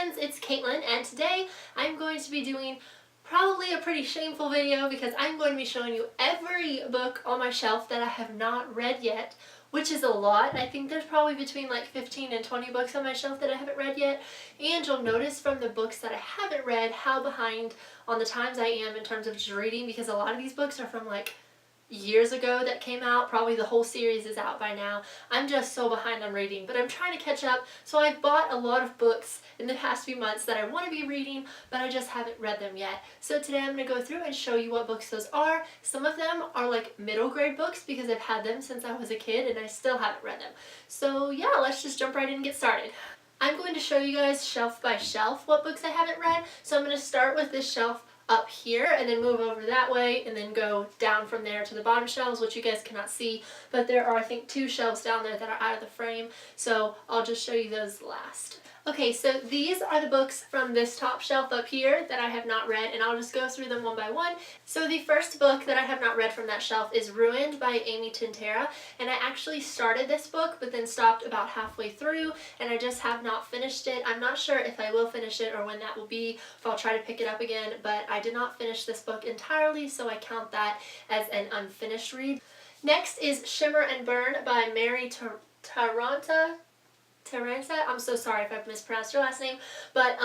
friends, it's Caitlin, and today I'm going to be doing probably a pretty shameful video because I'm going to be showing you every book on my shelf that I have not read yet, which is a lot. I think there's probably between like 15 and 20 books on my shelf that I haven't read yet, and you'll notice from the books that I haven't read how behind on the times I am in terms of just reading, because a lot of these books are from like years ago that came out. Probably the whole series is out by now. I'm just so behind on reading, but I'm trying to catch up. So I've bought a lot of books in the past few months that I want to be reading, but I just haven't read them yet. So today I'm going to go through and show you what books those are. Some of them are like middle grade books because I've had them since I was a kid and I still haven't read them. So yeah, let's just jump right in and get started. I'm going to show you guys shelf by shelf what books I haven't read. So I'm going to start with this shelf up here and then move over that way and then go down from there to the bottom shelves, which you guys cannot see, but there are I think 2 shelves down there that are out of the frame, so I'll just show you those last. Okay, so these are the books from this top shelf up here that I have not read, and I'll just go through them one by one. So the first book that I have not read from that shelf is Ruined by Amy Tintera, and I actually started this book but then stopped about halfway through, and I just have not finished it. I'm not sure if I will finish it or when that will be, if I'll try to pick it up again, but I did not finish this book entirely, so I count that as an unfinished read. Next is Shimmer and Burn by Mary Taranto. I'm so sorry if I've mispronounced your last name, but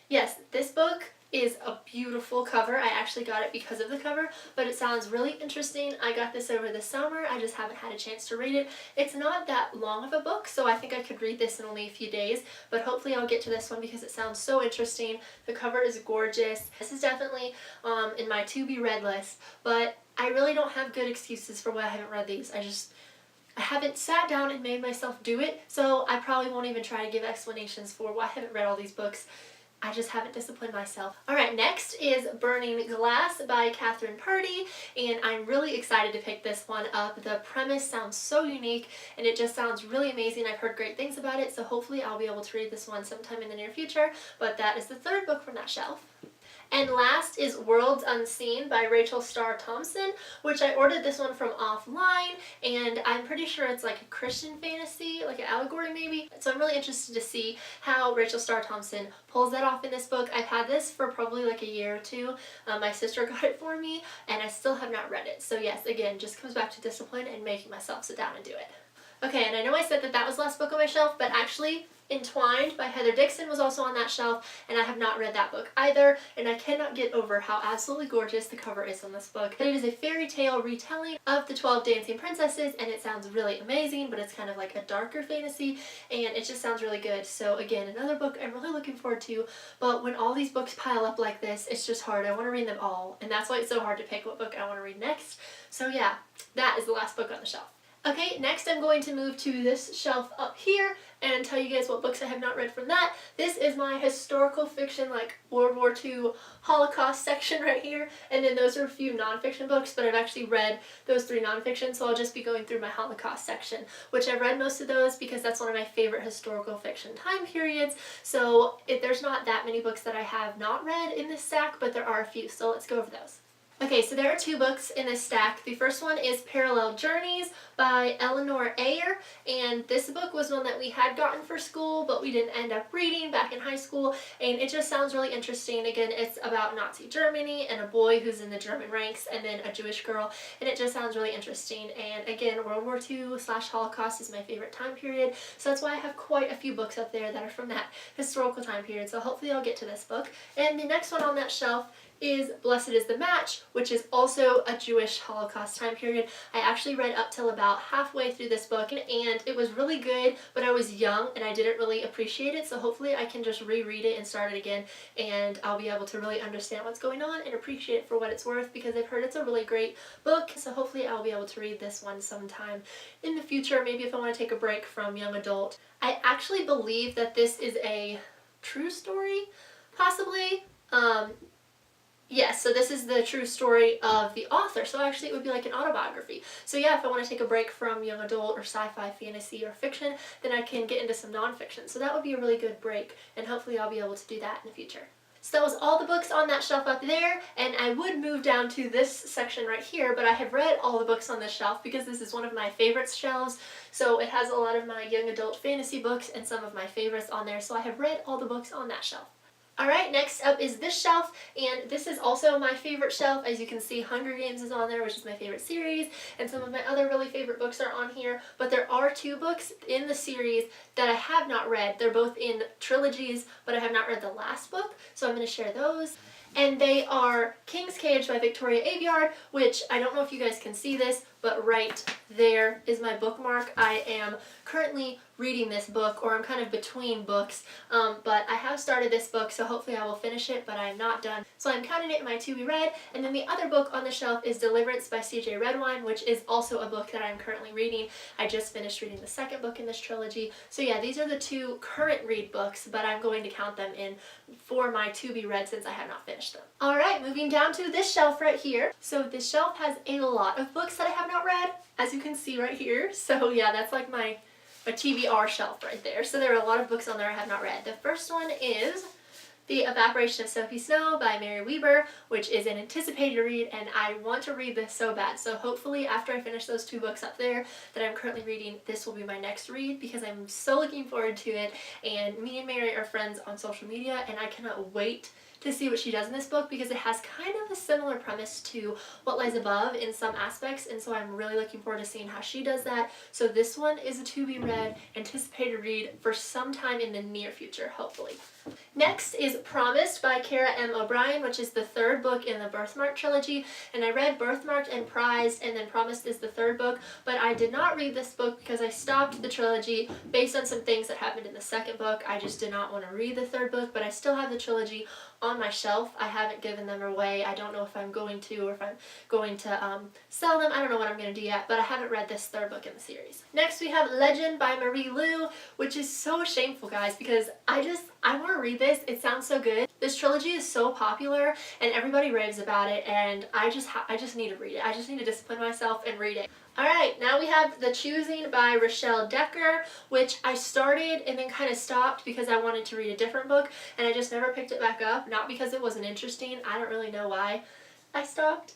yes, this book is a beautiful cover. I actually got it because of the cover, but it sounds really interesting. I got this over the summer. I just haven't had a chance to read it. It's not that long of a book, so I think I could read this in only a few days, but hopefully I'll get to this one because it sounds so interesting. The cover is gorgeous. This is definitely in my to-be-read list, but I really don't have good excuses for why I haven't read these. I haven't sat down and made myself do it, so I probably won't even try to give explanations for why I haven't read all these books. I just haven't disciplined myself. Alright, next is Burning Glass by Catherine Purdy, and I'm really excited to pick this one up. The premise sounds so unique, and it just sounds really amazing. I've heard great things about it, so hopefully I'll be able to read this one sometime in the near future, but that is the third book from that shelf. And last is Worlds Unseen by Rachel Starr Thompson, which I ordered this one from offline, and I'm pretty sure it's like a Christian fantasy, like an allegory maybe. So I'm really interested to see how Rachel Starr Thompson pulls that off in this book. I've had this for probably like a year or two. My sister got it for me, and I still have not read it. So yes, again, just comes back to discipline and making myself sit down and do it. Okay, and I know I said that that was the last book on my shelf, but actually Entwined by Heather Dixon was also on that shelf, and I have not read that book either, and I cannot get over how absolutely gorgeous the cover is on this book. It is a fairy tale retelling of the 12 Dancing Princesses, and it sounds really amazing, but it's kind of like a darker fantasy, and it just sounds really good. So again, another book I'm really looking forward to, but when all these books pile up like this, it's just hard. I want to read them all, and that's why it's so hard to pick what book I want to read next. So yeah, that is the last book on the shelf. Okay, next I'm going to move to this shelf up here and tell you guys what books I have not read from that. This is my historical fiction, like World War II Holocaust section right here, and then those are a few nonfiction books, but I've actually read those 3 nonfiction, so I'll just be going through my Holocaust section, which I've read most of those because that's one of my favorite historical fiction time periods. So there's not that many books that I have not read in this stack, but there are a few, so let's go over those. Okay, so there are 2 books in this stack. The first one is Parallel Journeys by Eleanor Ayer, and this book was one that we had gotten for school, but we didn't end up reading back in high school, and it just sounds really interesting. Again, it's about Nazi Germany and a boy who's in the German ranks and then a Jewish girl, and it just sounds really interesting. And again, World War II/Holocaust is my favorite time period, so that's why I have quite a few books up there that are from that historical time period, so hopefully I'll get to this book. And the next one on that shelf is Blessed is the Match, which is also a Jewish Holocaust time period. I actually read up till about halfway through this book, and it was really good, but I was young and I didn't really appreciate it, so hopefully I can just reread it and start it again, and I'll be able to really understand what's going on and appreciate it for what it's worth, because I've heard it's a really great book, so hopefully I'll be able to read this one sometime in the future, maybe if I want to take a break from young adult. I actually believe that this is a true story, possibly. Yes, so this is the true story of the author, so actually it would be like an autobiography. So yeah, if I want to take a break from young adult or sci-fi, fantasy, or fiction, then I can get into some nonfiction. So that would be a really good break, and hopefully I'll be able to do that in the future. So that was all the books on that shelf up there, and I would move down to this section right here, but I have read all the books on this shelf because this is one of my favorite shelves. So it has a lot of my young adult fantasy books and some of my favorites on there, so I have read all the books on that shelf. Alright, next up is this shelf, and this is also my favorite shelf. As you can see, Hunger Games is on there, which is my favorite series, and some of my other really favorite books are on here, but there are two books in the series that I have not read. They're both in trilogies, but I have not read the last book, so I'm going to share those. And they are King's Cage by Victoria Aveyard, which I don't know if you guys can see this, but right there is my bookmark. I am currently reading this book, or I'm kind of between books, but I have started this book, so hopefully I will finish it, but I am not done. So I'm counting it in my to be read. And then the other book on the shelf is Deliverance by C.J. Redwine, which is also a book that I'm currently reading. I just finished reading the second book in this trilogy. So yeah, these are the two current read books, but I'm going to count them in for my to be read since I have not finished them. Alright, moving down to this shelf right here. So this shelf has a lot of books that I have not read, as you can see right here. So yeah, that's like my TBR shelf right there. So there are a lot of books on there I have not read. The first one is The Evaporation of Sophie Snow by Mary Weber, which is an anticipated read, and I want to read this so bad. So hopefully after I finish those two books up there that I'm currently reading, this will be my next read because I'm so looking forward to it. And me and Mary are friends on social media, and I cannot wait to see what she does in this book because it has kind of a similar premise to What Lies Above in some aspects, and so I'm really looking forward to seeing how she does that. So this one is a to be read, anticipated read for sometime in the near future, hopefully. Next is Promised by Kara M. O'Brien, which is the third book in the Birthmark trilogy, and I read Birthmarked and Prized, and then Promised is the third book, but I did not read this book because I stopped the trilogy based on some things that happened in the second book. I just did not want to read the third book, but I still have the trilogy on my shelf. I haven't given them away. I don't know if I'm going to, or if I'm going to sell them. I don't know what I'm going to do yet, but I haven't read this third book in the series. Next we have Legend by Marie Lu, which is so shameful, guys, because I want to read this. It sounds so good. This trilogy is so popular and everybody raves about it, and I just need to read it. I just need to discipline myself and read it. Alright, now we have The Choosing by Rochelle Decker, which I started and then kind of stopped because I wanted to read a different book, and I just never picked it back up. Not because it wasn't interesting. I don't really know why I stopped.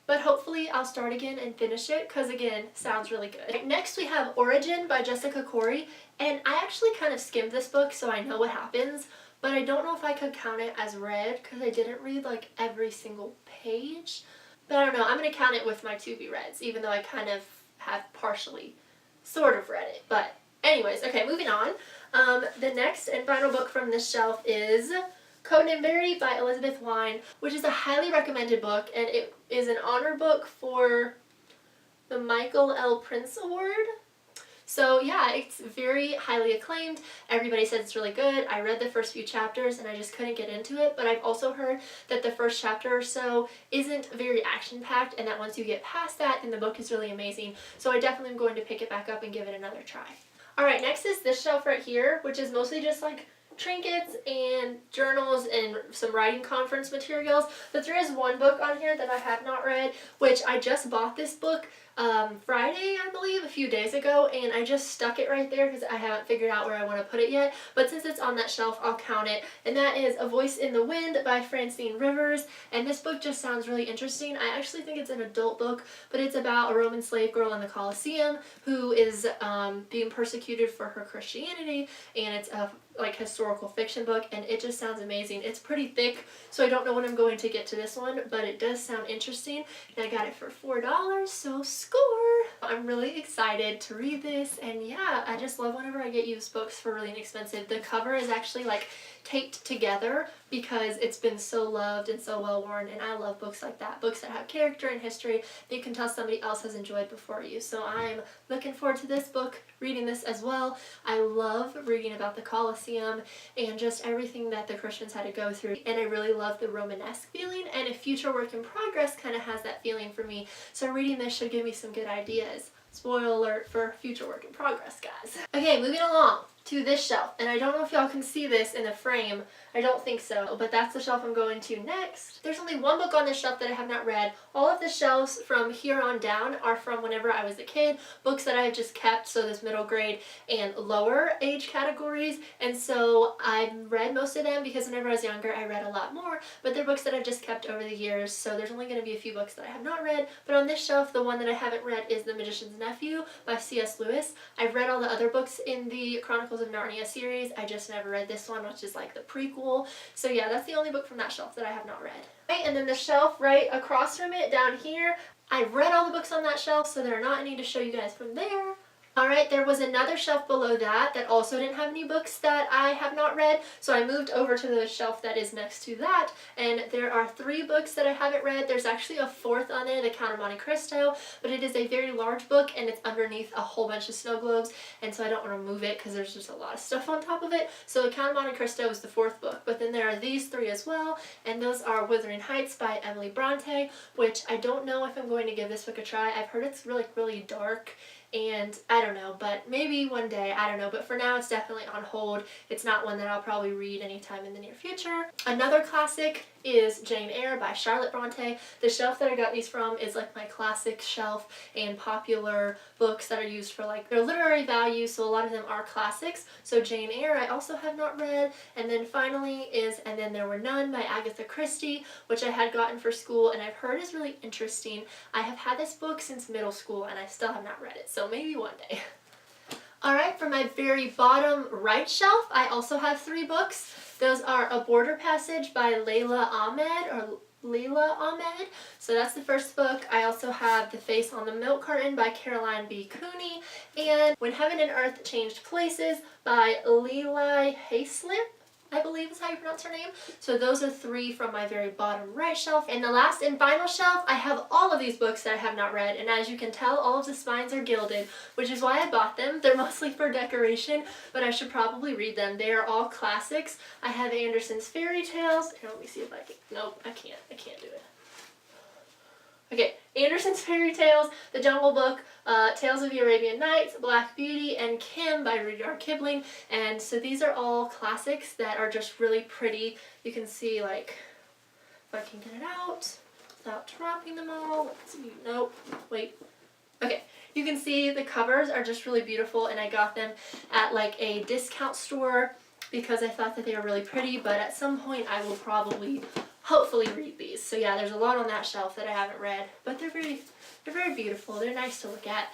But hopefully I'll start again and finish it because, again, sounds really good. Next we have Origin by Jessica Corey, and I actually kind of skimmed this book so I know what happens, but I don't know if I could count it as read because I didn't read like every single page. But I don't know, I'm going to count it with my to-be-reads, even though I kind of have partially sort of read it. But anyways, okay, moving on. The next and final book from this shelf is Codename Verity by Elizabeth Wine, which is a highly recommended book, and it is an honor book for the Michael L. Prince Award. So yeah, it's very highly acclaimed. Everybody says it's really good. I read the first few chapters and I just couldn't get into it, but I've also heard that the first chapter or so isn't very action-packed, and that once you get past that, then the book is really amazing. So I definitely am going to pick it back up and give it another try. Alright, next is this shelf right here, which is mostly just like trinkets and journals and some writing conference materials. But there is one book on here that I have not read, which I just bought this book Friday, I believe, a few days ago, and I just stuck it right there because I haven't figured out where I want to put it yet. But since it's on that shelf, I'll count it. And that is A Voice in the Wind by Francine Rivers. And this book just sounds really interesting. I actually think it's an adult book, but it's about a Roman slave girl in the Colosseum who is being persecuted for her Christianity, and it's a like historical fiction book, and it just sounds amazing. It's pretty thick, so I don't know when I'm going to get to this one, but it does sound interesting, and I got it for $4, so score! I'm really excited to read this, and yeah, I just love whenever I get used books for really inexpensive. The cover is actually like taped together because it's been so loved and so well worn, and I love books like that, books that have character and history that you can tell somebody else has enjoyed before you. So I'm looking forward to this book, reading this as well. I love reading about the Colosseum and just everything that the Christians had to go through, and I really love the Romanesque feeling, and A Future Work in Progress kind of has that feeling for me, so reading this should give me some good ideas. Spoiler alert for Future Work in Progress, guys. Okay, moving along to this shelf. And I don't know if y'all can see this in the frame. I don't think so, but that's the shelf I'm going to next. There's only one book on this shelf that I have not read. All of the shelves from here on down are from whenever I was a kid, books that I had just kept, so this middle grade and lower age categories. And so I've read most of them because whenever I was younger I read a lot more, but they're books that I've just kept over the years, so there's only going to be a few books that I have not read. But on this shelf, the one that I haven't read is The Magician's Nephew by C.S. Lewis. I've read all the other books in the Chronicles of Narnia series. I just never read this one, which is like the prequel. So yeah, that's the only book from that shelf that I have not read. Right, and then the shelf right across from it down here, I've read all the books on that shelf, so there are not any to show you guys from there. Alright, there was another shelf below that that also didn't have any books that I have not read, so I moved over to the shelf that is next to that, and there are 3 books that I haven't read. There's actually a 4th on there, The Count of Monte Cristo, but it is a very large book and it's underneath a whole bunch of snow globes, and so I don't want to move it because there's just a lot of stuff on top of it. So The Count of Monte Cristo is the 4th book, but then there are these 3 as well, and those are Wuthering Heights by Emily Bronte, which I don't know if I'm going to give this book a try. I've heard it's really dark, and I don't know, but maybe one day, I don't know, but for now it's definitely on hold. It's not one that I'll probably read anytime in the near future. Another classic is Jane Eyre by Charlotte Bronte. The shelf that I got these from is like my classic shelf and popular books that are used for like their literary value, so a lot of them are classics. So Jane Eyre I also have not read, and then finally is And Then There Were None by Agatha Christie, which I had gotten for school and I've heard is really interesting. I have had this book since middle school and I still have not read it, so maybe one day. Alright, for my very bottom right shelf, I also have 3 books. Those are A Border Passage by Layla Ahmed. So that's the first book. I also have The Face on the Milk Carton by Caroline B. Cooney, and When Heaven and Earth Changed Places by Lili Haislip, I believe is how you pronounce her name. So those are 3 from my very bottom right shelf. And the last and final shelf, I have all of these books that I have not read, and as you can tell, all of the spines are gilded, which is why I bought them. They're mostly for decoration, but I should probably read them. They are all classics. I have Andersen's Fairy Tales. Here, let me see if I can. Nope, I can't do it. Okay, Andersen's Fairy Tales, The Jungle Book, Tales of the Arabian Nights, Black Beauty, and Kim by Rudyard Kipling. And so these are all classics that are just really pretty. You can see, like, if I can get it out without dropping them all. Let's see. Nope. Wait. Okay. You can see the covers are just really beautiful, and I got them at like a discount store because I thought that they were really pretty, but at some point I will probably hopefully read these. So yeah, there's a lot on that shelf that I haven't read, but they're very beautiful. They're nice to look at,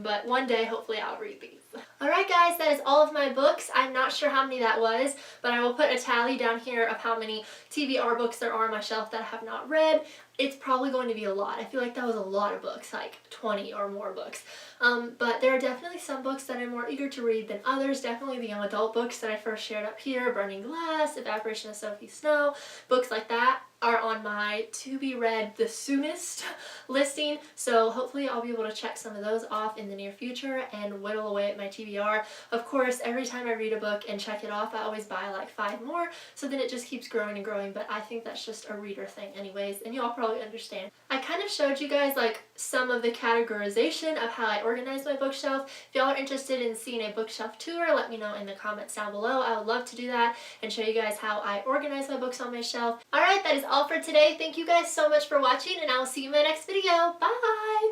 but one day hopefully I'll read these. Alright guys, that is all of my books. I'm not sure how many that was, but I will put a tally down here of how many TBR books there are on my shelf that I have not read. It's probably going to be a lot. I feel like that was a lot of books, like 20 or more books. But there are definitely some books that I'm more eager to read than others. Definitely the young adult books that I first shared up here, Burning Glass, Evaporation of Sophie Snow, books like that are on my to be read the soonest listing, so hopefully I'll be able to check some of those off in the near future and whittle away at my TBR. Of course, every time I read a book and check it off, I always buy like 5 more, so then it just keeps growing and growing, but I think that's just a reader thing anyways, and y'all probably understand. I kind of showed you guys like some of the categorization of how I organize my bookshelf. If y'all are interested in seeing a bookshelf tour, let me know in the comments down below. I would love to do that and show you guys how I organize my books on my shelf. Alright, that is all for today. Thank you guys so much for watching, and I will see you in my next video. Bye!